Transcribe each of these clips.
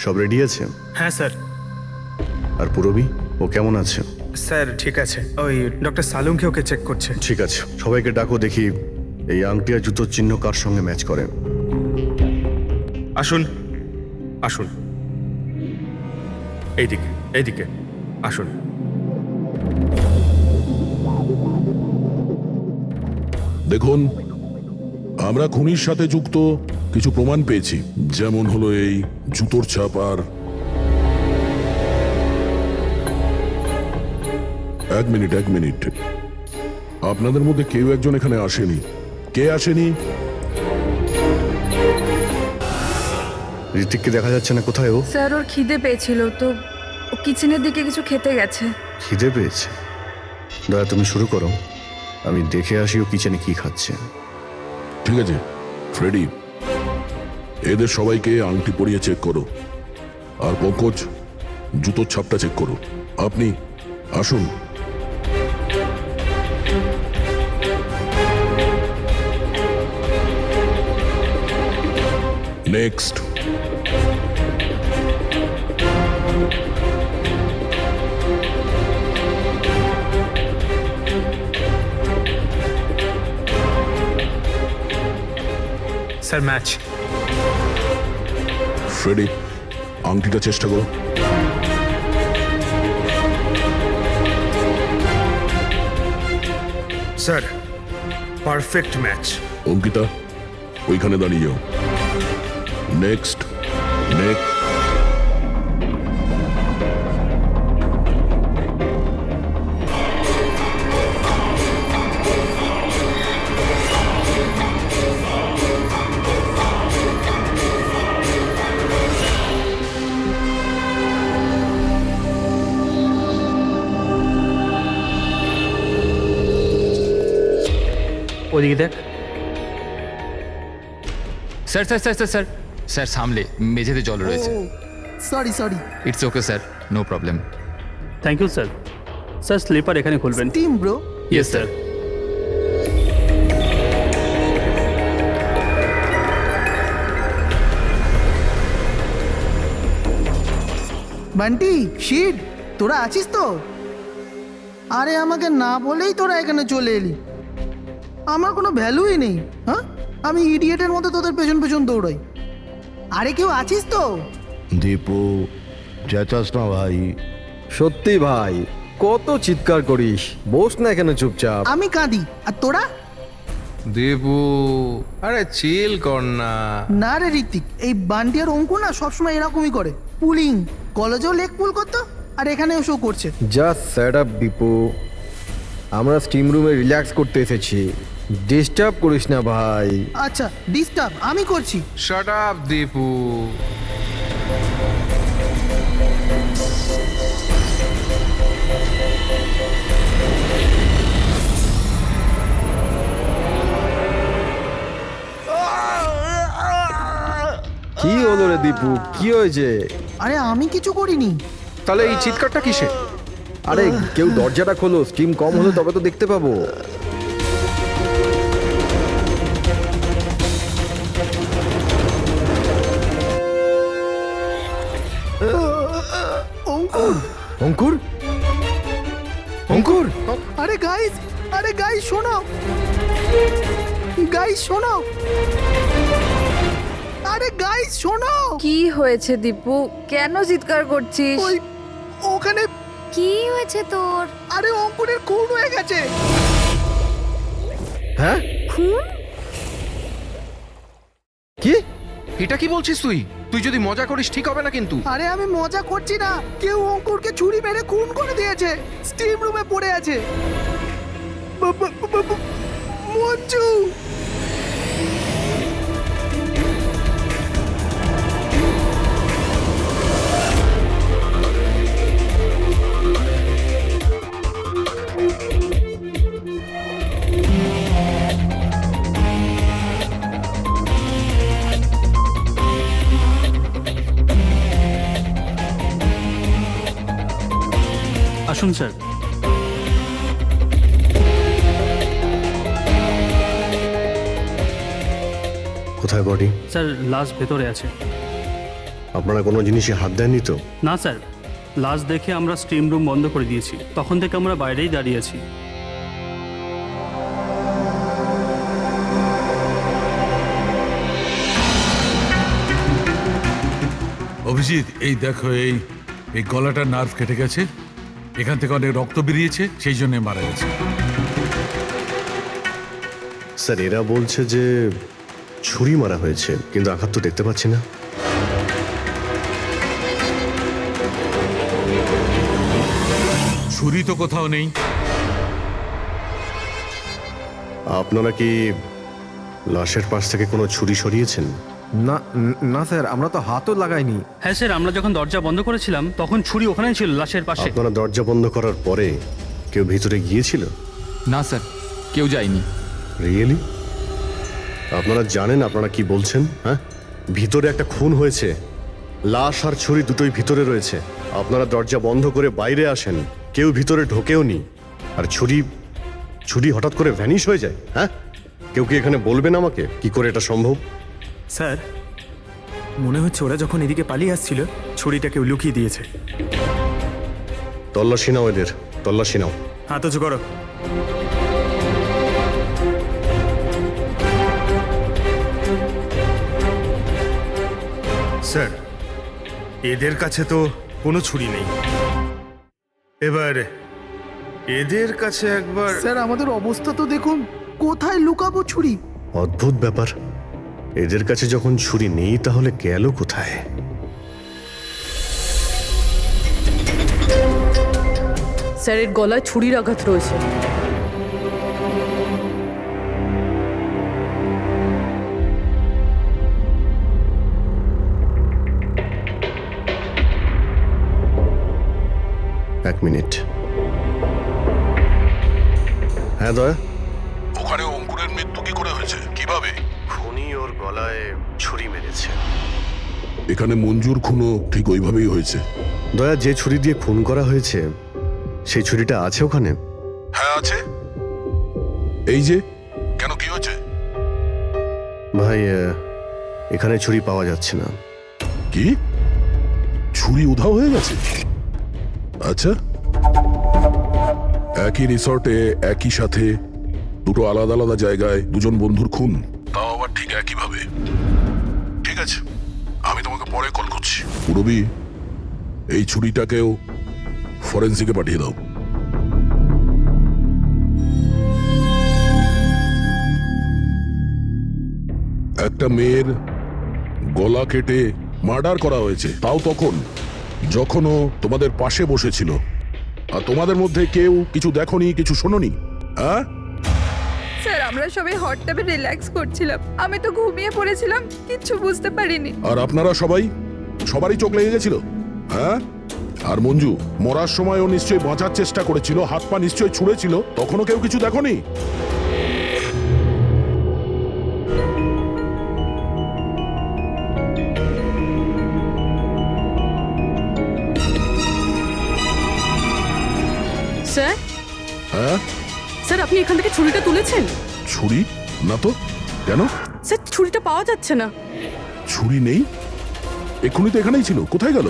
সব রেডি আছে? হ্যাঁ স্যার। আর পুরবী, ও কেমন আছে? স্যার ঠিক আছে, ওই ডক্টর সালুমকে ওকে চেক করছে। ঠিক আছে, সবাইকে ডাকো, দেখি এই আংটি আর জুতোর চিহ্ন কার সঙ্গে ম্যাচ করে। আসুন আসুন, এইদিকে এইদিকে আসুন। দেখুন, আমরা খুনির সাথে যুক্ত কিছু প্রমাণ পেয়েছি, যেমন হলো এই জুতোর ছাপ। আর এক মিনিট, আপনাদের মধ্যে কেউ একজন এখানে আসেনি। কে আসেনি? ঋতিককে দেখা যাচ্ছে না, কোথায় ও? স্যার ওর খিদে পেয়েছিল তো ও কিচেনের দিকে কিছু খেতে গেছে। খিদে পেয়েছে? দয়া, তুমি শুরু করো, আমি দেখে আসি ও কিচেনে কি খাচ্ছে। ঠিক আছে ফ্রেডি, এদের সবাইকে আংটি পরিয়ে চেক করো। আর পঙ্কজ, জুতোর ছাপটা চেক করো। আপনি আসুন। নেক্সট। Sir match. ফ্রেডি, আংটিটা চেষ্টা করো। Sir perfect match. অঙ্কিতা, ওইখানে দাঁড়িয়ে যাও। নেক্সট। নেক্সট। ওদিকে দেখ। Sir sir sir sir sir sir সামলে মেঝেতে জল রয়েছে। Sorry it's okay sir, no problem. Thank you sir. Sir slipper এখানে খুলবেন। Team bro. Yes sir. Bunty, shit, তোরা আছিস তো? আরে আমাকে না বলেই তোরা এখানে চলে এলি। আমার কোনো ভ্যালুই নেই। হ্যাঁ, আমি ইডিয়েটের মতো তোদের পেছন পেছন দৌড়াই। আরে কেউ আছিস তো? দীপু, চেঁচাস না ভাই। সত্যি ভাই, কত চিৎকার করিস। বস না এখানে চুপচাপ। আমি কাঁদি আর তোরা? দেবু, আরে চিল কর না। না রে ঋত্বিক, এই বান্টি আর অঙ্কু না সবসময় এরকমই করে। পুলিং, কলেজেও লেগ পুল করতো আর এখানেও শো করছে। জাস্ট সেট আপ দীপু, আমরা স্টিম রুমে রিল্যাক্স করতে এসেছি। ডিস্টার্ব করিস না ভাই। আচ্ছা, ডিস্টার্ব আমি করছি। Shut up Dipu. কি হলো রে দীপু, কি হয়েছে? আরে আমি কিছু করিনি। তাহলে এই চিৎকারটা কিসে? আরে কেউ দরজাটা খোলো, স্টিম কম হলে তবে তো দেখতে পাবো। অঙ্কুর, অঙ্কুর, অঙ্কুর। আরে গাইস শোনো, গাইস শোনো, আরে গাইস শোনো। কি হয়েছে দীপু, কেন চিৎকার করছিস? ওই ওখানে কি হয়েছে তোর? আরে অঙ্কুরের খুন হয়ে গেছে। হ্যাঁ? খুন? কি? এটা কি বলছিস তুই? তুই যদি মজা করিস ঠিক হবে না কিন্তু। আরে আমি মজা করছি না, কেউ অঙ্কুরকে ছুরি মেরে খুন করে দিয়েছে। স্টিম রুমে পড়ে আছে। মঞ্জু, আসুন স্যার। কোথায় বডি? স্যার লাশ ভেতরে আছে। আপনারা কোনো জিনিসে হাত দেননি তো? না স্যার, লাস্ট দেখে আমরা স্ট্রিম রুম বন্ধ করে দিয়েছি, তখন থেকে আমরা বাইরেই দাঁড়িয়ে আছি। অভিজিৎ, এই দেখো, এই এই গলাটার নার্ভ কেটে গেছে, এখান থেকে অনেক রক্ত বেরিয়েছে, সেই জন্য মারা গেছে। স্যার, এরা বলছে যে ছুরি মারা হয়েছে, কিন্তু আঘাত তো দেখতে পাচ্ছি না। ছুরি তো কোথাও নেই। আপনারা কি লাশের পাশ থেকে কোনো ছুরি সরিয়েছেন? না না স্যার, আমরা তো হাতও লাগাইনি। হ্যাঁ স্যার, আমরা যখন দরজা বন্ধ করেছিলাম তখন ছুরি ওখানেই ছিল লাশের পাশে। আপনারা দরজা বন্ধ করার পরে কেউ ভিতরে গিয়েছিল? না স্যার, কেউ যায়নি। রিয়েলি? আপনারা জানেন আপনারা কি বলছেন? হ্যাঁ, ভিতরে একটা খুন হয়েছে, লাশ আর ছুরি দুটোই ভিতরে রয়েছে। আপনারা দরজা বন্ধ করে বাইরে আসেন, কেউ ভিতরে ঢোকেও নি, আর ছুরি ছুরি হঠাৎ করে ভ্যানিশ হয়ে যায়। হ্যাঁ, কেউ কি এখানে বলবেন আমাকে কি করে এটা সম্ভব? স্যার, মনে হচ্ছে ওরা যখন এদিকে পালিয়ে আসছিল ছুরিটা কেউ লুকিয়ে দিয়েছে। তল্লাশি নাও এদের, তল্লাশি নাও। হাত উঁচু করো। স্যার, এদের কাছে তো কোনো ছুরি নেই। এবার এদের কাছে একবার স্যার আমাদের অবস্থা তো দেখুন, কোথায় লুকাবো ছুরি? অদ্ভুত ব্যাপার, এদের কাছে যখন ছুরি নেই তাহলে গেল কোথায়? স্যারের গলায় ছুরির আঘাত রয়েছে। এক মিনিট। হ্যাঁ দয়া, ওখানে অঙ্কুরের মৃত্যু কি করে হয়েছে, কিভাবে? খুনি ওর গলায় ছুরি মেরেছে। এখানে মঞ্জুর খুনও ঠিক ওইভাবেই হয়েছে। দয়া, যে ছুরি দিয়ে খুন করা হয়েছে সেই ছুরিটা আছে ওখানে? হ্যাঁ আছে। এই যে, কেন, কি হয়েছে? ভাই, এখানে ছুরি পাওয়া যাচ্ছে না। কি, ছুরি উধাও হয়ে গেছে? আচ্ছা, একই রিসর্টে একই সাথে দুটো আলাদা আলাদা জায়গায় দুজন বন্ধুর খুন, তাও আবার ঠিক একইভাবে। ঠিক আছে, আমি তোমাকে পরে কল করছি। পুরবি, এই ছুরিটাকেও ফরেন্সিকে পাঠিয়ে দাও। একটা মেয়ের গলা কেটে মার্ডার করা হয়েছে, তাও তখন যখনও তোমাদের পাশে বসেছিল, আর তোমাদের মধ্যে কেউ কিছু দেখোনি, কিছু শোনোনি। হ্যাঁ স্যার, আমরা সবাই হট ট্যাবে রিল্যাক্স করছিলাম, আমি তো ঘুমিয়ে পড়েছিলাম, কিচ্ছু বুঝতে পারিনি। আর আপনারা সবারই চোখ লেগে গেছিল। হ্যাঁ, আর মঞ্জু মরার সময়ও নিশ্চয়ই বাঁচার চেষ্টা করেছিল, হাত পা নিশ্চয়ই ছুঁড়েছিল, তখনও কেউ কিছু দেখোনি? স্যার, হ্যাঁ, স্যার আপনি এখান থেকে ছুরিটা তুলেছেন? ছুরি না তো, কেন? স্যার, ছুরিটা পাওয়া যাচ্ছে না। ছুরি নেই? এক্ষুনি তো এখানেই ছিল, কোথায় গেল?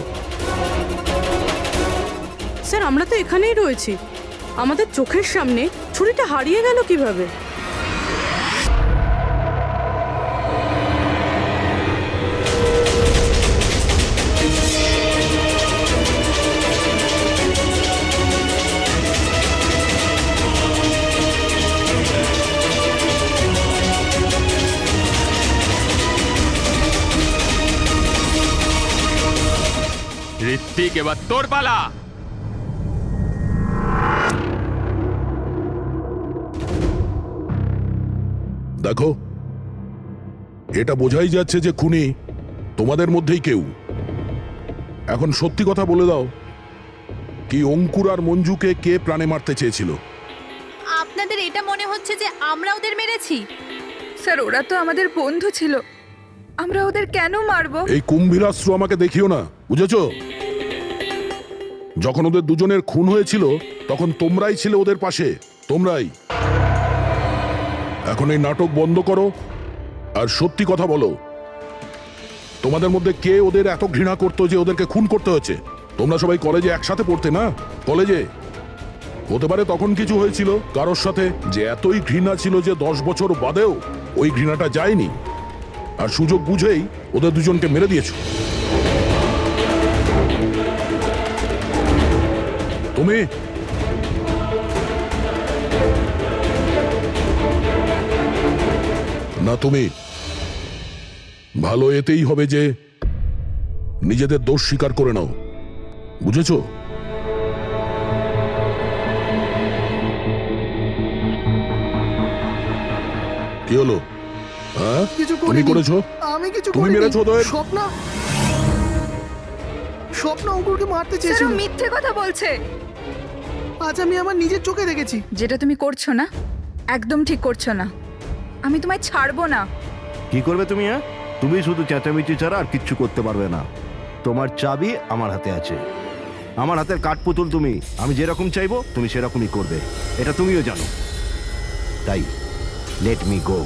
স্যার, আমরা তো এখানেই রয়েছি, আমাদের চোখের সামনে ছুরিটা হারিয়ে গেল কিভাবে? ঋত্বিক, এবার তোর পালা। দেখো, এটা বোঝাই যাচ্ছে যে খুনি তোমাদের মধ্যেই কেউ। এখন সত্যি কথা বলে দাও, কি অঙ্কুর আর মঞ্জুকে কে প্রাণে মারতে চেয়েছিল? আপনাদের এটা মনে হচ্ছে যে আমরা ওদের মেরেছি? স্যার, ওরা তো আমাদের বন্ধু ছিল, আমরা ওদের কেন মারবো? এই কুম্ভীরাশ্রু আমাকে দেখিও না, বুঝেছো? যখন ওদের দুজনের খুন হয়েছিল তখন তোমরাই ছিলে ওদের পাশে, তোমরাই। এখন এই নাটক বন্ধ করো আর সত্যি কথা বলো, তোমাদের মধ্যে কে ওদের এত ঘৃণা করতো যে ওদেরকে খুন করতে হয়েছে? তোমরা সবাই কলেজে একসাথে পড়তে না? কলেজে হতে পারে তখন কিছু হয়েছিল কারোর সাথে, যে এতই ঘৃণা ছিল যে 10 বছর বাদেও ওই ঘৃণাটা যায়নি, আর সুযোগ বুঝেই ওদের দুজনকে মেরে দিয়েছো। তুমি না, তুমি ভালো এতেই হবে যে নিজেদের দোষ স্বীকার করে নাও, বুঝেছো? কি হলো? হ্যাঁ, কিছু তুমি করিনি। করেছো? আমি কিছু তুমি করিনি। মেরেছো ওদের? স্বপ্ন স্বপ্ন অঙ্কুরকে মারতে স্যার চেয়েছিল। ও মিথ্যে কথা বলছে। আজ আমি আমার নিজের চোখে দেখেছি। যেটা তুমি করছো না, একদম ঠিক করছো না। আমি তোমায় ছাড়বো না। কি করবে তুমি? হ্যাঁ, তুমি শুধু চেঁচামেচি ছাড়া আর কিচ্ছু করতে পারবে না। তোমার চাবি আমার হাতে আছে, আমার হাতের কাঠপুতুল তুমি। আমি যেরকম চাইবো তুমি সেরকমই করবে, এটা তুমিও জানো। তাই let me go.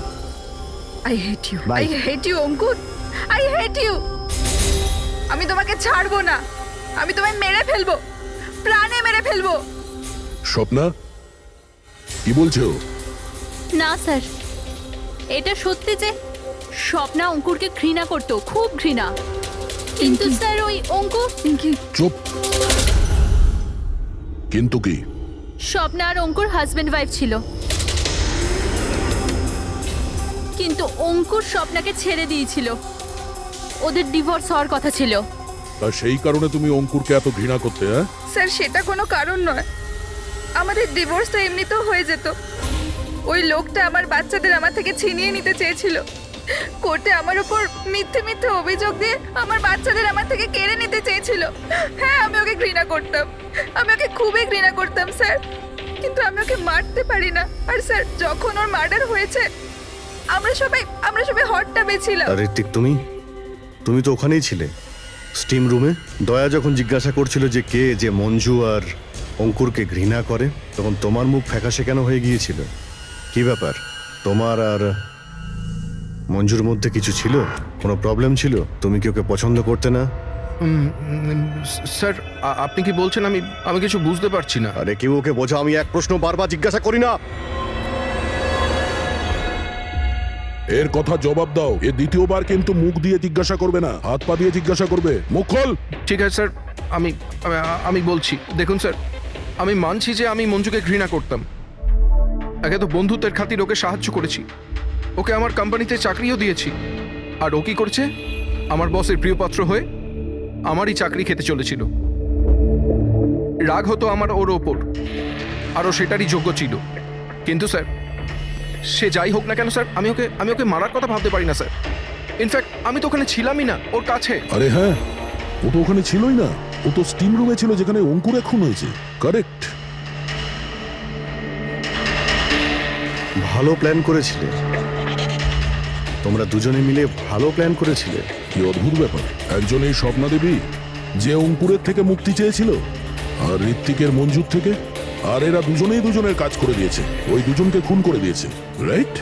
I hate you, Bye. I hate you Ankur, I hate you. আমি তোমাকে ছাড়বো না। আমি তোমায় মেরে ফেলবো, প্রাণে মেরে ফেলবো। স্বপ্না, কি বলছো? না স্যার, এটা সত্যি যে স্বপ্না অঙ্কুরকে ঘৃণা করতো, খুব ঘৃণা। কিন্তু স্যার ওই অঙ্কুর, চুপ। কিন্তু কি? স্বপ্না আর অঙ্কুর হাজবেন্ড ওয়াইফ ছিল, কিন্তু অঙ্কুর স্বপ্নাকে ছেড়ে দিয়েছিল। ওদের ডিভোর্স হওয়ার কথা ছিল। আর সেই কারণে তুমি অঙ্কুরকে এত ঘৃণা করতে? হ্যাঁ, স্যার সেটা কোনো কারণ নয়। আমাদের ডিভোর্স তো এমনিতেও হয়ে যেত। ওই লোকটা আমার বাচ্চাদের আমার থেকে ছিনিয়ে নিতে চেয়েছিল। কোর্টে আমার উপর মিথ্যে মিথ্যে অভিযোগ দিয়ে আমার বাচ্চাদের আমার থেকে কেড়ে নিতে চেয়েছিল। হ্যাঁ, আমি ওকে ঘৃণা করতাম, আমি ওকে খুবই ঘৃণা করতাম স্যার, কিন্তু আমি ওকে মারতে পারি না। আর স্যার যখন ওর মার্ডার হয়েছে আমরা সবাই হট টাবে ছিলাম। আর ঋত্বিক, তুমি তুমি তো ওখানেই ছিলে, স্টিম রুমে। দয়া যখন জিজ্ঞাসা করছিল যে কে যে মঞ্জু আর অঙ্কুরকে ঘৃণা করে, তখন তোমার মুখ ফ্যাকাশে কেন হয়ে গিয়েছিল? কি ব্যাপার? তোমার আর মঞ্জুর মধ্যে কিছু ছিল? কোনো প্রবলেম ছিল? তুমি কি ওকে পছন্দ করতে না? স্যার আপনি কি বলছেন? আমি কিছু বুঝতে পারছি না। আরে কেউ ওকে বোঝা, আমি এক প্রশ্ন বারবার জিজ্ঞাসা করি না। এর কথা জবাব দাও। এ দ্বিতীয়বার কিন্তু মুখ দিয়ে জিজ্ঞাসা করবে না, হাত পা দিয়ে জিজ্ঞাসা করবে। মুখ খোল। ঠিক আছে স্যার, আমি বলছি। দেখুন স্যার, আমি মানছি যে আমি মঞ্জুকে ঘৃণা করতাম। একে তো বন্ধুত্বের খাতির ওকে সাহায্য করেছি, ওকে আমার কোম্পানিতে চাকরিও দিয়েছি। আর ও কি করছে? আমার বসের প্রিয়পাত্র হয়ে আমারই চাকরি খেতে চলেছিল। রাগ হতো আমার ওর ওপর, আর ও সেটারই যোগ্য ছিল। কিন্তু স্যার, সে যাই হোক না কেন স্যার, আমি ওকে মারার কথা ভাবতে পারি না স্যার। ইনফ্যাক্ট আমি তো ওখানে ছিলামই না, ওর কাছে। আরে হ্যাঁ, ও তো ওখানে ছিলই না, ও তো স্টিম রুমে ছিল যেখানে অঙ্কুর খুন হয়েছে। কারেক্ট। ভালো প্ল্যান করেছিলে, তোমরা দুজনে মিলে ভালো প্ল্যান করেছিলে। কি অদ্ভুত ব্যাপার, একজন এই স্বপ্না দেবী যে অঙ্কুরের থেকে মুক্তি চেয়েছিল, আর ঋত্বিকের মঞ্জুর থেকে, আর এরা দুজনেই দুজনের কাজ করে দিয়েছে, ওই দুজনকে খুন করে দিয়েছে। রাইট?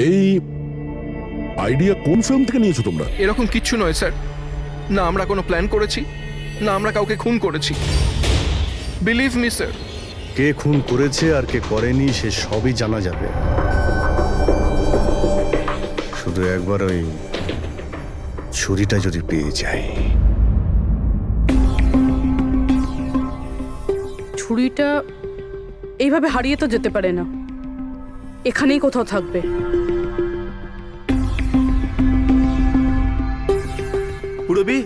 এই আইডিয়া কোন ফিল্ম থেকে নিয়েছো তোমরা? এরকম কিচ্ছু নয় স্যার। না আমরা কোনো প্ল্যান করেছি, না আমরা কাউকে খুন করেছি। Believe me sir. কে খুন করেছে আর কে করেনি সে সবই জানা যাবে। শুধু একবার ওই ছুরিটা যদি পেয়ে যায়। ছুরিটা এইভাবে হারিয়ে তো যেতে পারে না, এখানেই কোথাও থাকবে। পুরবি,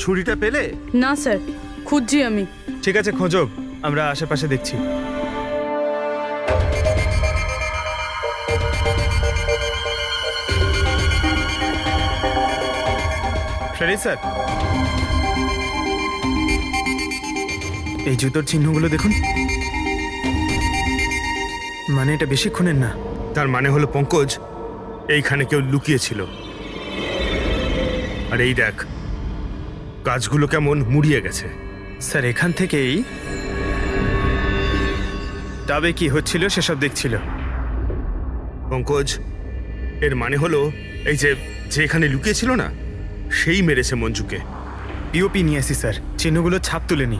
ছুরিটা পেলে? না স্যার, খুঁজছি আমি। ঠিক আছে, খোঁজো, আমরা আশেপাশে দেখছি। Ready sir? এই জুতোর চিহ্নগুলো দেখুন। মানে এটা বেশিক্ষণের না। তার মানে হলো পঙ্কজ এইখানে কেউ লুকিয়েছিল। আর এই দেখ, গাছগুলো কেমন মুড়িয়ে গেছে। স্যার এখান থেকেই তবে কি হচ্ছিল সেসব দেখছিল। পঙ্কজ, এর মানে হলো এই যে যে এখানে লুকিয়েছিল না সেই মেরেছে মঞ্জুকে। পিওপি নিয়ে আসি স্যার, চিহ্নগুলো ছাপ তুলে নি।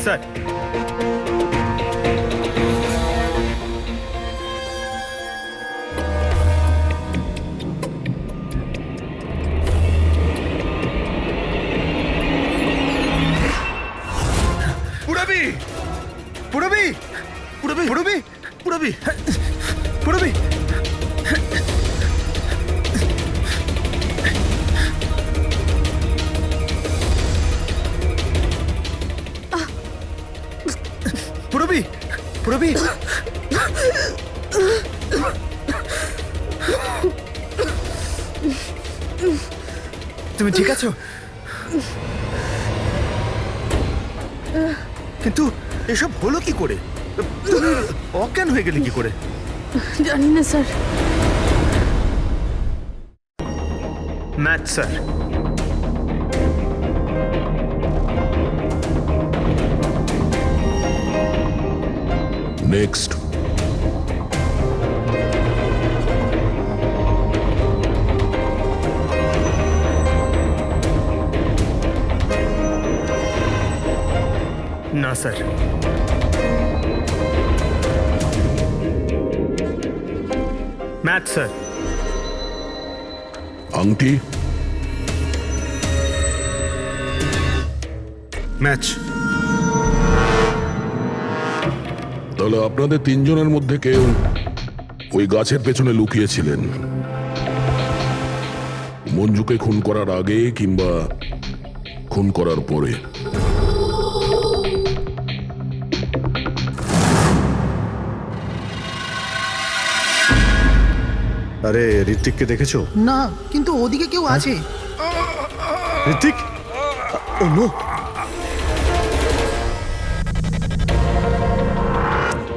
স্যার, পুরবি পুরবি পুরবি পুরবি পুরবি পুরবি পুরবি পুরবি তুমি ঠিক আছো? কিন্তু এসব হলো কি করে? তুমি অজ্ঞান হয়ে গেলে কি করে? জানি না স্যার। Math sir. নেক্সট। না স্যার। Math sir. আংটি। ম্যাচ। তাহলে আপনাদের তিনজনের মধ্যে কেউ ওই গাছের পেছনে লুকিয়েছিলেন মঞ্জুকে খুন করার আগে কিংবা খুন করার পরে। আরে ঋত্বিককে দেখেছো? না, কিন্তু ওদিকে কেউ আছে। ঋত্বিক, ও নো।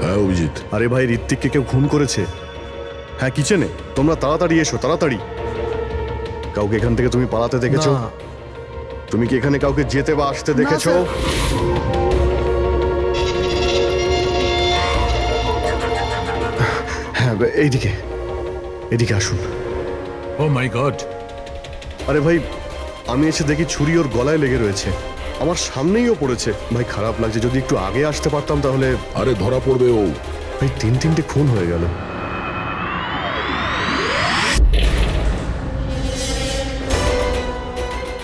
হ্যাঁ অভিজিৎ। আরে ভাই, ঋত্বিককে কেউ খুন করেছে। হ্যাঁ, কিচেনে। তোমরা তাড়াতাড়ি এসো, তাড়াতাড়ি। কাউকে এখান থেকে তুমি পালাতে দেখেছো? না। তুমি কি এখানে কাউকে যেতে বা আসতে দেখেছো? স্যার। হ্যাঁ, এইদিকে, এদিকে আসুন। ও মাই গড! আরে ভাই, আমি এসে দেখি ছুরি ওর গলায় লেগে রয়েছে। আমার সামনেই ও পড়েছে। ভাই খারাপ লাগছে, যদি একটু আগে আসতে পারতাম তাহলে। আরে ধরা পড়বে ও। ভাই তিনটে খুন হয়ে গেল।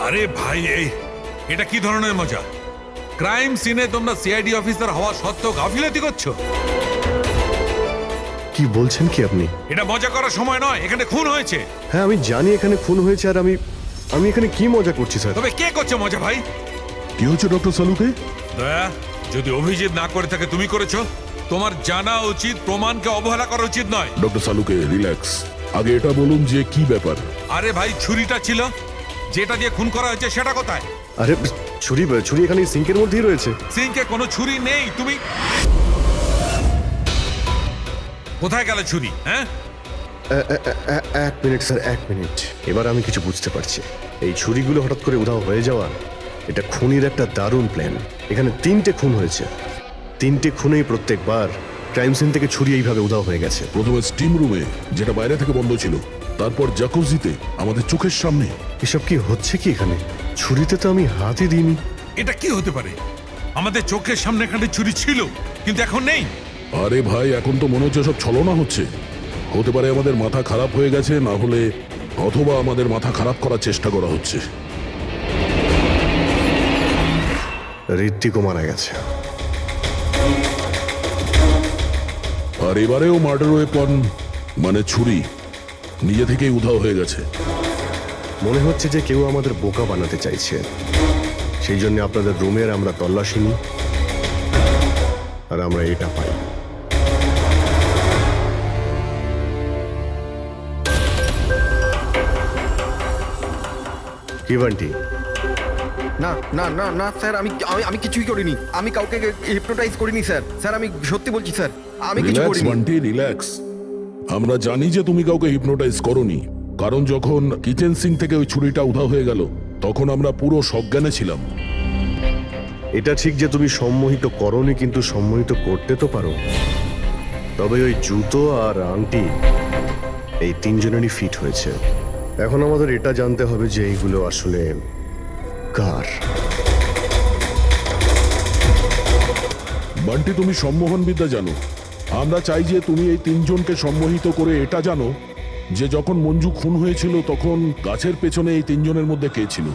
আরে ভাই, এটা কি ধরনের মজা? ক্রাইম সিনে তোমরা সিআইডি অফিসার হওয়া সত্ত্বেও গাফিলতি করছো। কি বলছেন কি আপনি? এটা মজা করার সময় নয়, এখানে খুন হয়েছে। হ্যাঁ, আমি জানি এখানে খুন হয়েছে, আর আমি এখানে কি মজা করছি স্যার? তবে কে করছে মজা ভাই? কি হচ্ছে ডক্টর সালুকে? দয়া, যদি অভিজিৎ না করে থাকে তুমি করেছো। তোমার জানা উচিত প্রমাণকে অবহেলা করা উচিত নয়। ডক্টর সালুকে রিল্যাক্স। আগে এটা বলুন যে কি ব্যাপার। আরে ভাই, ছুরিটা ছিল, যেটা দিয়ে খুন করা হয়েছে সেটা কোথায়? আরে ছুরি এখানে সিঙ্কের মধ্যেই রয়েছে। সিঙ্কে কোনো ছুরি নেই। তুমি কোথায় গেল ছুরি? হ্যাঁ, এক মিনিট স্যার, এক মিনিট। এবার আমি কিছু বুঝতে পারছি। এই ছুরিগুলো হঠাৎ করে উধাও হয়ে যাওয়া, এটা খুনির একটা দারুণ প্ল্যান। এখানে 3টে খুন হয়েছে, 3টে খুনেই প্রত্যেকবার ক্রাইম সিন থেকে ছুরি এইভাবে উধাও হয়ে গেছে। প্রথমে স্টিম রুমে, যেটা বাইরে থেকে বন্ধ ছিল, তারপর জাকুজিতে, আমাদের চোখের সামনে। এসব কি হচ্ছে কি এখানে? ছুরিতে তো আমি হাতই দিইনি। এটা কি হতে পারে? আমাদের চোখের সামনে এখানে ছুরি ছিল, কিন্তু এখন নেই। আরে ভাই, এখন তো মনে হচ্ছে সব ছলনা হচ্ছে। হতে পারে আমাদের মাথা খারাপ হয়ে গেছে, না হলে অথবা আমাদের মাথা খারাপ করার চেষ্টা করা হচ্ছে। ঋত্বিকও মারা গেছে। আর এবারেও মার্ডার ওয়েপন মানে ছুরি নিজে থেকেই উধাও হয়ে গেছে। মনে হচ্ছে যে কেউ আমাদের বোকা বানাতে চাইছে। সেই জন্য আপনাদের রুমের আমরা তল্লাশি নিই, আর আমরা এটা পাই। কি বান্টি? না না না না স্যার, আমি কিছুই করিনি। আমি কাউকে হিপনোটাইজ করিনি স্যার। স্যার আমি সত্যি বলছি স্যার, আমি কিছু রিল্যাক্স করিনি। বান্টি, রিল্যাক্স। আমরা জানি যে তুমি কাউকে হিপনোটাইজ করনি, কারণ যখন কিচেন সিঙ্ক থেকে ওই ছুরিটা উধাও হয়ে গেল তখন আমরা পুরো সজ্ঞানে ছিলাম। এটা ঠিক যে তুমি সম্মোহিত করনি, কিন্তু সম্মোহিত করতে তো পারো। তবে ওই জুতো আর আংটি এই তিনজনেরই ফিট হয়েছে। এখন আমাদের এটা জানতে হবে যে এইগুলো আসলে কার। বান্টি, তুমি সম্মোহন বিদ্যা জানো। আমরা চাই যে তুমি এই তিনজনকে সম্মোহিত করে এটা জানো যে যখন মঞ্জু খুন হয়েছিল তখন গাছের পেছনে এই তিনজনের মধ্যে কে ছিল।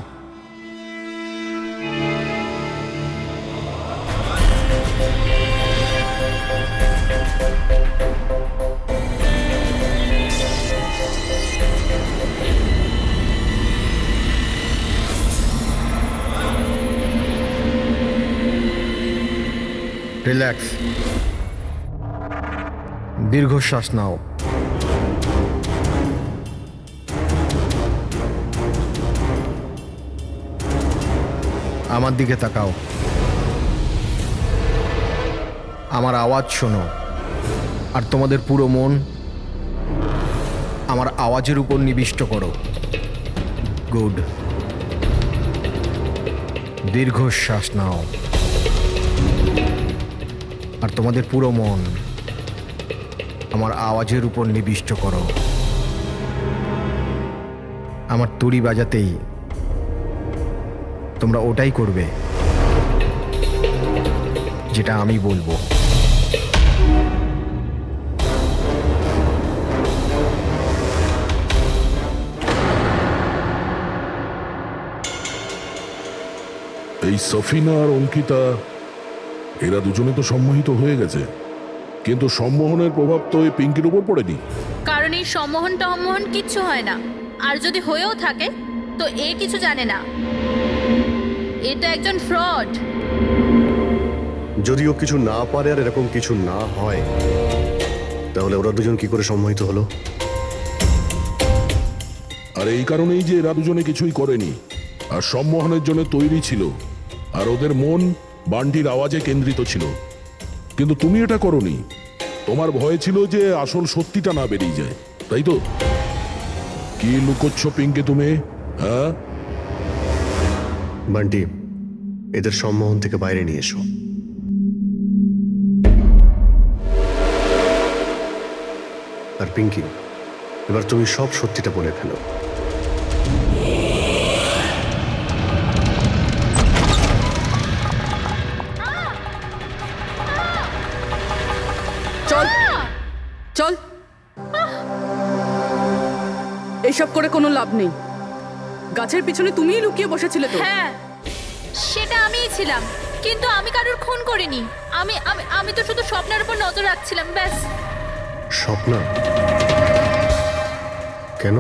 রিল্যাক্স, দীর্ঘশ্বাস নাও। আমার দিকে তাকাও, আমার আওয়াজ শোনো, আর তোমাদের পুরো মন আমার আওয়াজের উপর নিবিষ্ট করো। গুড। দীর্ঘশ্বাস নাও, আর তোমাদের পুরো মন আমার আওয়াজের উপর নিবিষ্ট করো। আমার তুড়ি বাজাতেই তোমরা ওটাই করবে যেটা আমি বলবো। এই সফিনা আর অঙ্কিতা এরা দুজনে তো সম্মোহিত হয়ে গেছে, কিন্তু সম্মোহনের প্রভাব তো এই পিঙ্কির উপর পড়েনি। কারণ এই সম্মোহন টম্মোহন কিচ্ছু হয় না, আর যদি হয়েও থাকে তো এ কিছু জানে না। এটা একজন ফ্রড। যদিও কিছু না পারে আর এরকম কিছু না হয়, তাহলে ওরা দুজন কি করে সম্মোহিত হলো? আর এই কারণেই যে এরা দুজনে কিছুই করেনি, আর সম্মোহনের জন্য তৈরি ছিল, আর ওদের মন বান্টির আওয়াজে কেন্দ্রিত ছিল। কিন্তু তুমি এটা করনি, তোমার ভয় ছিল যে আসল সত্যিটা না বেরিয়ে যায়, তাই তো? কি লুকোচ্ছ পিঙ্কি তুমি? হ্যাঁ বান্টি, এদের সম্মোহন থেকে বাইরে নিয়ে এসো। আর পিঙ্কি, এবার তুমি সব সত্যিটা বলে ফেলো। চল চল, এসব করে কোনো লাভ নেই। গাছের পিছনে তুমিই লুকিয়ে বসেছিলে তো? হ্যাঁ, সেটা আমিই ছিলাম, কিন্তু আমি কারোর খুন করিনি। আমি আমি আমি তো শুধু স্বপ্নের উপর নজর রাখছিলাম, ব্যাস। স্বপ্না? কেন?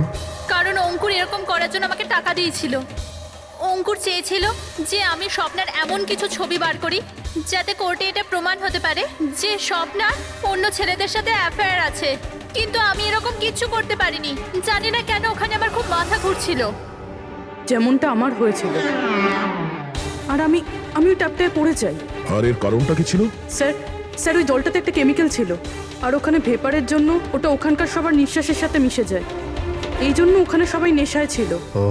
কারণ অঙ্কুর এরকম করার জন্য আমাকে টাকা দিয়েছিল। অঙ্কুর চেয়েছিল যে আমি স্বপ্নার এমন কিছু ছবি বার করি যাতে কোর্টে এটা প্রমাণ হতে পারে যে স্বপ্নার অন্য ছেলেদের সাথে অ্যাফেয়ার আছে। কিন্তু আমি এরকম কিচ্ছু করতে পারিনি। জানি না কেন ওখানে আমার খুব মাথা ঘুরছিল। যেমনটা আমার হয়েছিল। আর আমি ওই ট্যাপটায় পড়ে যাই। আর এর কারণটা কি ছিল? স্যার ওই জলটাতে একটা কেমিক্যাল ছিল, আর ওখানে ভেপারের জন্য ওটা ওখানকার সবার নিঃশ্বাসের সাথে মিশে যায়। এই জন্য ওখানে সবাই নেশায় ছিল। ও,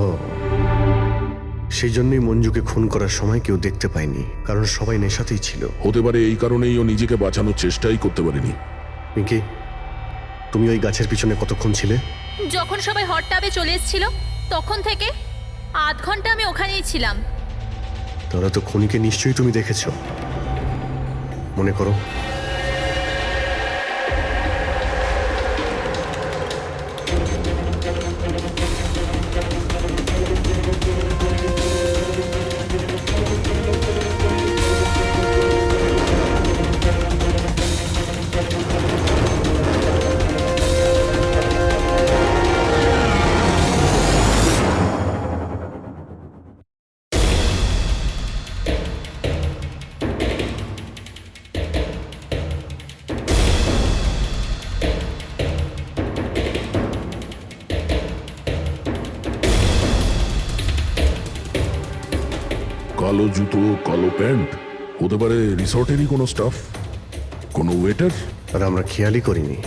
সেই জন্যই মঞ্জুকে খুন করার সময় কেউ দেখতে পায়নি, কারণ সবাই নেশাতেই ছিল। হতে পারে এই কারণেই ও নিজেকে বাঁচানোর চেষ্টাই করতে পারেনি। পিঙ্কি, তুমি ওই গাছের পিছনে কতক্ষণ ছিলে? যখন সবাই হট টাবে চলে এসেছিল তখন থেকে আধ ঘন্টা আমি ওখানেই ছিলাম। তাহলে তো খুনিকে নিশ্চয়ই তুমি দেখেছো, মনে করো। কালো জুতো, কালো প্যান্ট, হতে পারে রিসর্টেরই কোনো স্টাফ, কোনো ওয়েটার। আর আমরা খেয়ালই করিনি।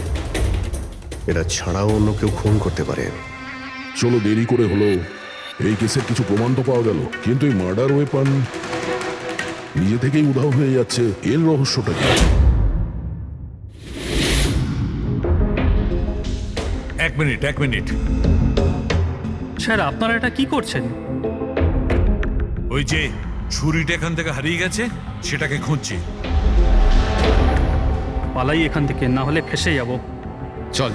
এরা ছাড়াও অন্য কেউ খুন করতে পারে। চলো দেরি করে হলো, এই কেসের কিছু প্রমাণ তো পাওয়া গেল, কিন্তু এই মার্ডার ওয়েপন নিজে থেকেই উধাও হয়ে যাচ্ছে, এর রহস্যটা কি? এক মিনিট। স্যার আপনারা এটা কি করছেন? ওই যে ছুরিটা এখান থেকে হারিয়ে গেছে সেটাকে খুঁজছি। পালাই এখান থেকে, না হলে ফেসে যাব। চল।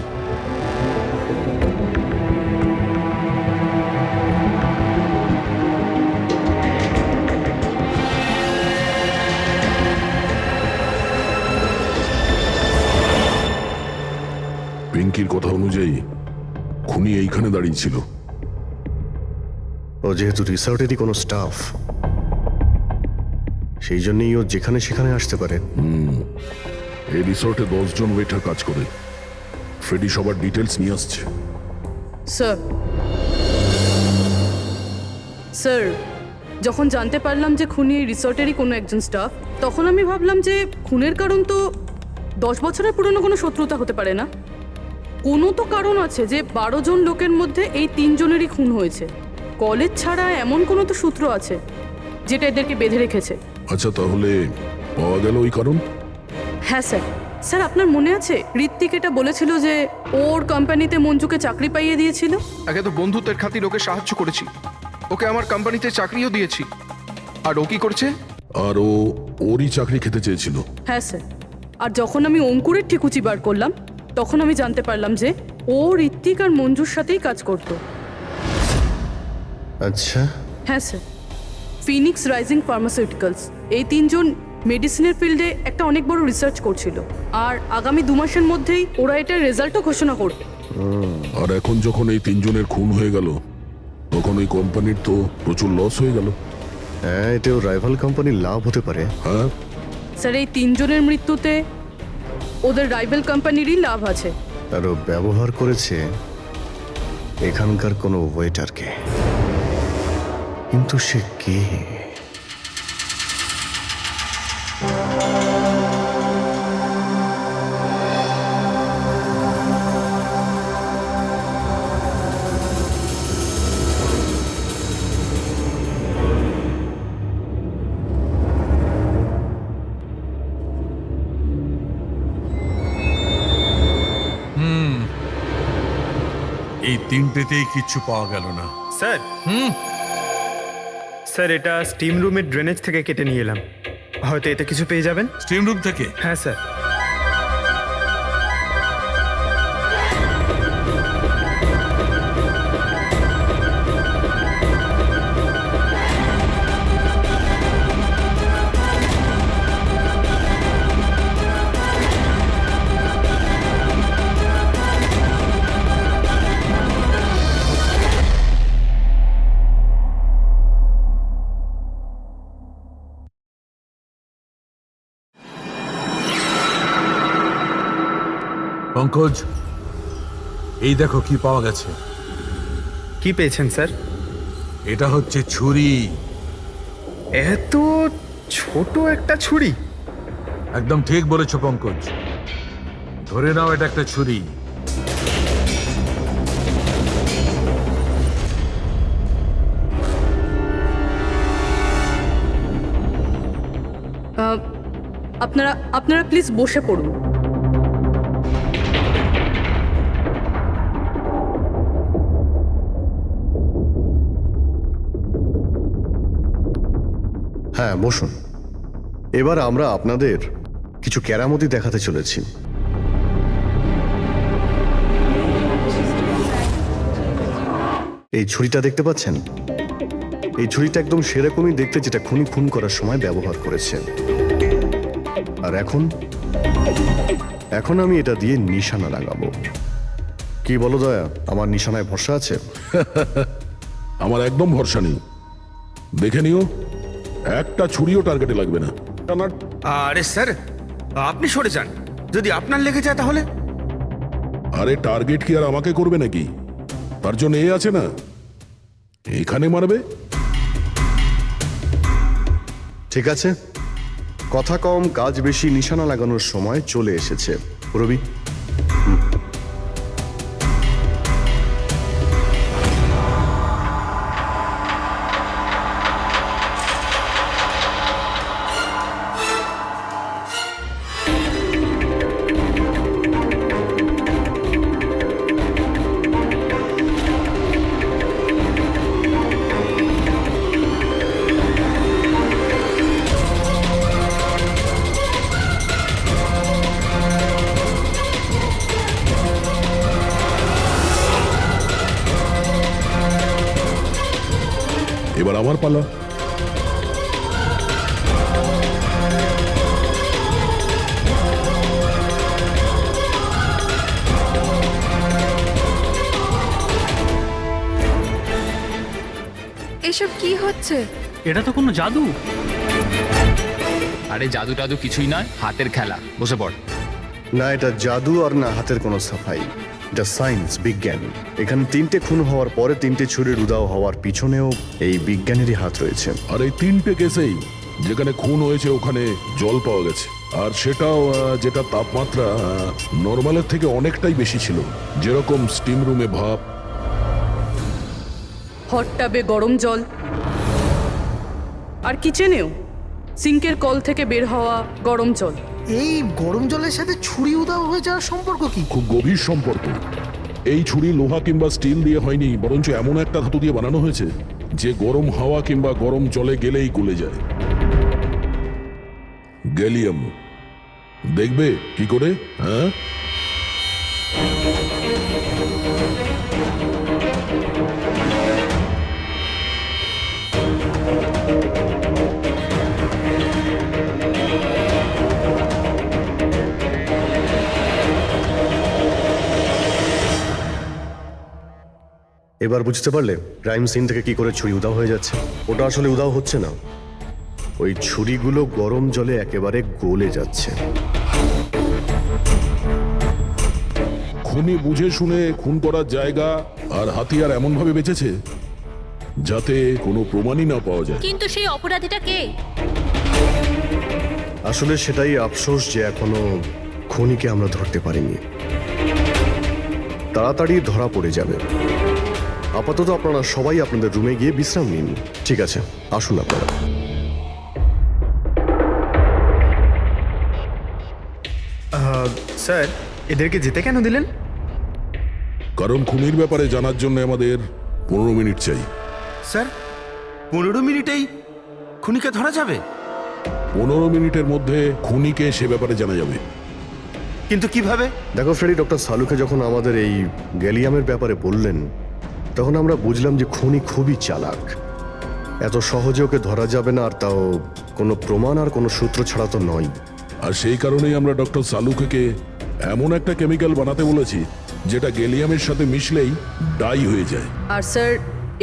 পিঙ্কির কথা অনুযায়ী খুনি এইখানে দাঁড়িয়ে ছিল। ও যেহেতু রিসর্টেরই কোনো স্টাফ, সেই জন্যই ও যেখানে সেখানে আসতে পারে। এই রিসর্টে 10 জন ওয়েটার কাজ করে। ফ্রেডি সবার ডিটেলস নিয়ে আসছে। স্যার, যখন জানতে পারলাম যে খুনি এই রিসর্টেরই কোনো একজন স্টাফ, তখন আমি ভাবলাম যে খুনের কারণ তো 10 বছরের পুরনো কোনো শত্রুতা হতে পারে না। কোনো তো কারণ আছে যে 12 জন লোকের মধ্যে এই 3 জনেরই খুন হয়েছে। কলেজ ছাড়া এমন কোনো তো সূত্র আছে যেটা এদেরকে বেঁধে রেখেছে। আচ্ছা, তাহলে পাওয়া গেল ওই কারণ? হ্যাঁ স্যার। স্যার, আপনার মনে আছে ঋত্বিক এটা বলেছিল যে ওর কোম্পানিতে মঞ্জুকে চাকরি পাইয়ে দিয়েছিল? একে তো বন্ধুত্বের খাতির ওকে সাহায্য করেছি, ওকে আমার কোম্পানিতে চাকরিও দিয়েছি। আর ও কি করছে? আর ওরই চাকরি খেতে চেয়েছিল। হ্যাঁ স্যার। আর যখন আমি অঙ্কুরের ঠিকুচি বার করলাম, তখন আমি জানতে পারলাম যে ও ঋত্বিক আর মঞ্জুর সাথেই কাজ করত। আচ্ছা, হ্যাঁ স্যার। ফিনিক্স রাইজিং ফার্মাসিউটিক্যালস, এই 3 জন মেডিসিনের ফিল্ডে একটা অনেক বড় রিসার্চ করছিল, আর আগামী 2 মাসের মধ্যেই ওরা এটার রেজাল্টও ঘোষণা করবে। আর এখন যখন এই 3 জনের খুন হয়ে গেল, তখন ওই কোম্পানির তো প্রচুর লস হয়ে গেল। হ্যাঁ, এতেও রাইভাল কোম্পানির লাভ হতে পারে। হ্যাঁ স্যার, এই 3 জনের মৃত্যুতে ওদের রাইভাল কোম্পানিরই লাভ আছে। আরও ব্যবহার করেছে এখানকার কোনো ওয়েটারকে, কিন্তু সে কে? এই তিনটেতেই কিচ্ছু পাওয়া গেল না। স্যার, স্যার এটা স্টিম রুমের ড্রেনেজ থেকে কেটে নিয়ে এলাম, হয়তো এতে কিছু পেয়ে যাবেন। স্টিম রুম থেকে? হ্যাঁ স্যার। পঙ্কজ, এই দেখো কি পাওয়া গেছে। কি পেয়েছেন স্যার? এটা হচ্ছে ছুরি। এত ছোট একটা ছুরি? একদম ঠিক বলেছো পঙ্কজ, ধরে নাও এটা একটা ছুরি। আপনারা প্লিজ বসে পড়ুন। হ্যাঁ, বসুন। এবার আমরা আপনাদের কিছু কেরামতি দেখাতে চলেছি। এই ছুরিটা দেখতে পাচ্ছেন? এই ছুরিটা একদম সেরকমই দেখতে যেটা খুনি খুন করার সময় ব্যবহার করেছে। আর এখন আমি এটা দিয়ে নিশানা লাগাবো। কি বলো দয়া, আমার নিশানায় ভরসা আছে? আমার একদম ভরসা নেই। দেখে নিও, একটা ছুরিও টার্গেটে লাগবে না। আরে স্যার, আপনি সরে যান, যদি আপনার লেগে যায় তাহলে? আরে টার্গেট কি আর আমাকে করবে নাকি? তার জন্য এ আছে না, এখানে মারবে। ঠিক আছে, কথা কম কাজ বেশি, নিশানা লাগানোর সময় চলে এসেছে। রবি, এবার আমার পালা। এসব কি হচ্ছে? এটা তো কোনো জাদু। আরে জাদু টাদু কিছুই নয়, হাতের খেলা। বসে পড়। না এটা জাদু আর না হাতের কোনো সাফাই, এটা সায়েন্স, বিজ্ঞান। এখানে 3টে খুন হওয়ার পরে 3টে ছুরির উধাও হওয়ার পিছনেও এই বিজ্ঞানেরই হাত রয়েছে। আর এই 3টে কেসেই যেখানে খুন হয়েছে ওখানে জল পাওয়া গেছে, আর সেটাও যেটা তাপমাত্রা নর্মালের থেকে অনেকটাই বেশি ছিল, যেরকম স্টিম রুমে ভাপ, হট টাবে গরম জল, আর কিচেনেও সিঙ্কের কল থেকে বের হওয়া গরম জল। এই গরম জলের সাথে ছুরি উধাও হয়ে যাওয়ার সম্পর্ক কি? খুব গভীর সম্পর্ক। এই ছুরি লোহা কিংবা স্টিল দিয়ে হয়নি, বরঞ্চ এমন একটা ধাতু দিয়ে বানানো হয়েছে যে গরম হাওয়া কিংবা গরম জলে গেলেই গলে যায়। গ্যালিয়াম। দেখবে কি করে? হ্যাঁ, এবার বুঝতে পারলে ক্রাইম সিন থেকে কি করে ছুরি উধাও হয়ে যাচ্ছে? ওটা আসলে উধাও হচ্ছে না, ওই ছুরিগুলো গরম জলে একেবারে গলে যাচ্ছে। খুনি বুঝে শুনে খুন করার জায়গা আর হাতিয়ার এমন ভাবে বেঁচেছে যাতে কোনো প্রমাণই না পাওয়া যায়। কিন্তু সেই অপরাধীটা কে? আসলে সেটাই আফসোস যে এখনো খুনিকে আমরা ধরতে পারিনি। তাড়াতাড়ি ধরা পড়ে যাবে। আপাতত আপনারা সবাই আপনাদের রুমে গিয়ে বিশ্রাম নিন। ঠিক আছে, আসুন আপনারা। স্যার, এদেরকে যেতে কেন দিলেন? কারণ খুনির ব্যাপারে জানার জন্য আমাদের 15 মিনিট চাই। স্যার 15 মিনিটেই খুনিকে ধরা যাবে? 15 মিনিটের মধ্যে খুনিকে সে ব্যাপারে জানা যাবে। কিন্তু কিভাবে? দেখো ফ্রেডি, ডক্টর সালুকে যখন আমাদের এই গ্যালিয়ামের ব্যাপারে বললেন তখন আমরা বুঝলাম যে খুনি খুবই চালাক। এত সহজে ওকে ধরা যাবে না, আর তাও কোনো প্রমাণ আর কোনো সূত্র ছাড়া তো নয়। আর সেই কারণেই আমরা ডক্টর সালুকে এমন একটা কেমিক্যাল বানাতে বলেছি যেটা গ্যালিয়ামের সাথে মিশলেই ডাই হয়ে যায়। আর স্যার,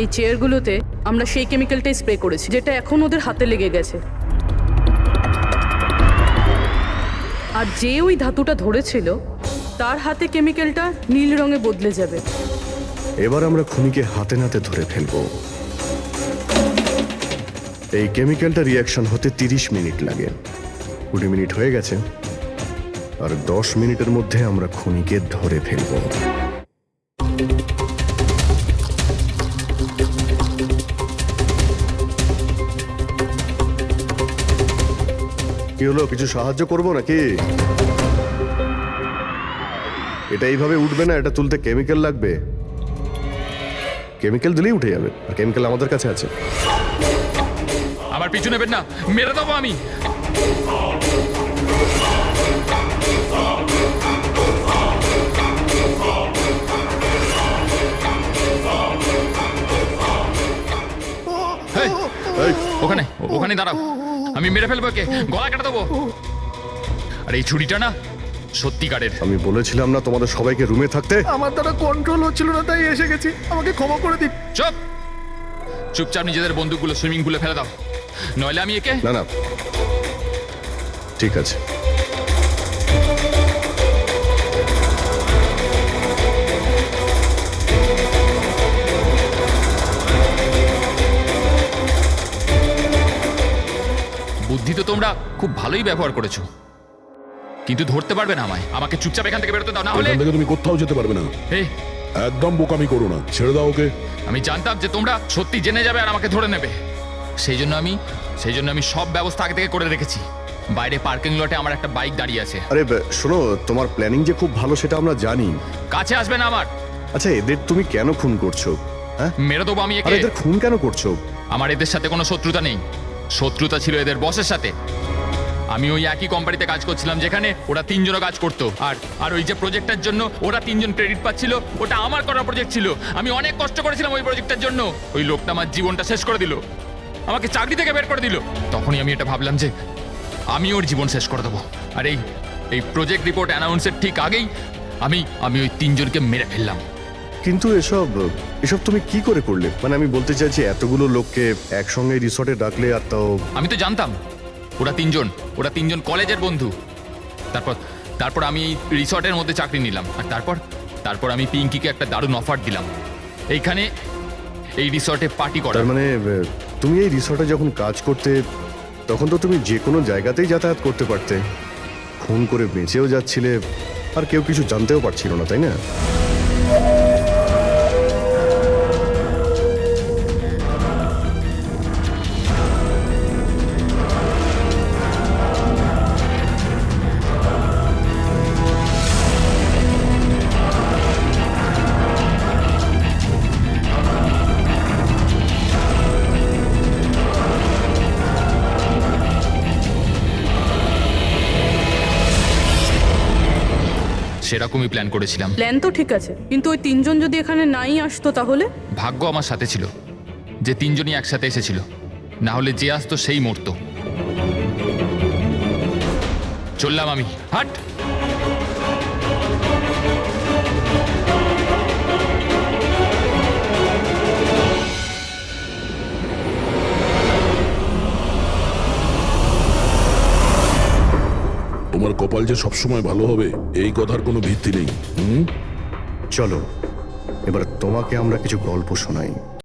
এই চেয়ারগুলোতে আমরা সেই কেমিক্যালটাই স্প্রে করেছি যেটা এখন ওদের হাতে লেগে গেছে। আর যে ওই ধাতুটা ধরেছিল তার হাতে কেমিক্যালটা নীল রঙে বদলে যাবে। এবার আমরা খুনিকে হাতে নাতে ধরে ফেলবো। এই কেমিক্যালটা রিয়াকশন হতে 30 মিনিট লাগে। 20 মিনিট হয়ে গেছে, আর 10 মিনিটের মধ্যে আমরা খুনিকে ধরে ফেলবো। কি হলো, কিছু সাহায্য করবো নাকি? এটা এইভাবে উঠবে না, এটা তুলতে কেমিক্যাল লাগবে। কেমিক্যাল দিলেই উঠে যাবে, আর কেমিক্যাল আমাদের কাছে আছে। আমার পিছু নেবেন না, মেরে দেবো আমি। ওখানে ওখানে দাঁড়াও, আমি মেরে ফেলবো একে, গলা কেটে দেবো। আর এই ছুরিটা না সত্যিকারের। আমি বলেছিলাম না তোমাদের সবাইকে রুমে থাকতে? আমার দ্বারা কন্ট্রোল হচ্ছিল না, তাই এসে গেছি। আমাকে ক্ষমা করে দিন। চুপ, চুপচাপ নিজেদের বন্দুকগুলো সুইমিং পুলে ফেলে দাও, নইলে আমি একে। না না, ঠিক আছে। বুদ্ধি তো তোমরা খুব ভালোই ব্যবহার করেছো, কিন্তু ধরতে পারবে না আমায়। আমাকে চুপচাপ এখান থেকে বেরোতে দাও, না হলে এখান থেকে তুমি কোথাও যেতে পারবে না। এই একদম বোকামি করো না, ছেড়ে দাও ওকে। আমি জানতাম যে তোমরা সত্যি জেনে যাবে আর আমাকে ধরে নেবে, সেই জন্য আমি সব ব্যবস্থা আগে থেকে করে রেখেছি। বাইরে পার্কিং লটে আমার একটা বাইক দাঁড়িয়ে আছে। আরে শোনো, তোমার প্ল্যানিং যে খুব ভালো সেটা আমরা জানি। কাছে আসবে না আমার। আচ্ছা, এদের তুমি কেন খুন করছো? হ্যাঁ, মেরে দেবো আমি আরে একে। এদের খুন কেন করছো? আমার এদের সাথে কোনো শত্রুতা নেই, শত্রুতা ছিল এদের বসের সাথে। আমি ওই একই কোম্পানিতে কাজ করছিলাম যেখানে ওরা 3 জনও কাজ করতো, আর ওই যে প্রজেক্টটার জন্য ওরা 3 জন ক্রেডিট পাচ্ছিল, ওটা আমার করা প্রজেক্ট ছিল। আমি অনেক কষ্ট করেছিলাম ওই প্রজেক্টটার জন্য। ওই লোকটা আমার জীবনটা শেষ করে দিল, আমাকে চাকরি থেকে বের করে দিল। তখনই আমি এটা ভাবলাম যে আমি ওর জীবন শেষ করে দেবো। আর এই প্রজেক্ট রিপোর্ট অ্যানাউন্সের ঠিক আগেই আমি ওই 3 জনকে মেরে ফেললাম। কিন্তু এসব তুমি কি করে করলে? মানে আমি বলতে চাইছি, এতগুলো লোককে একসঙ্গে রিসর্টে ডাকলে, আর তাও আমি তো জানতাম ওরা 3 জন কলেজের বন্ধু। তারপর আমি এই রিসর্টের মধ্যে চাকরি নিলাম, আর তারপর আমি পিঙ্কিকে একটা দারুণ অফার দিলাম, এইখানে এই রিসর্টে পার্টি করার। তার মানে তুমি এই রিসর্টে যখন কাজ করতে, তখন তো তুমি যে কোনো জায়গাতেই যাতায়াত করতে পারতে, খুন করে বেঁচেও যাচ্ছিলে, আর কেউ কিছু জানতেও পারছিল না, তাই না? সেরকমই প্ল্যান করেছিলাম। প্ল্যান তো ঠিক আছে, কিন্তু ওই 3 জন যদি এখানে নাই আসতো তাহলে? ভাগ্য আমার সাথে ছিল যে 3 জনই একসাথে এসেছিল, না হলে যে আসতো সেই মরতো। চললাম আমি, হাট। তোমার কপাল যে সবসময় ভালো হবে এই কথার কোনো ভিত্তি নেই। চলো এবার তোমাকে আমরা কিছু গল্প শোনাই।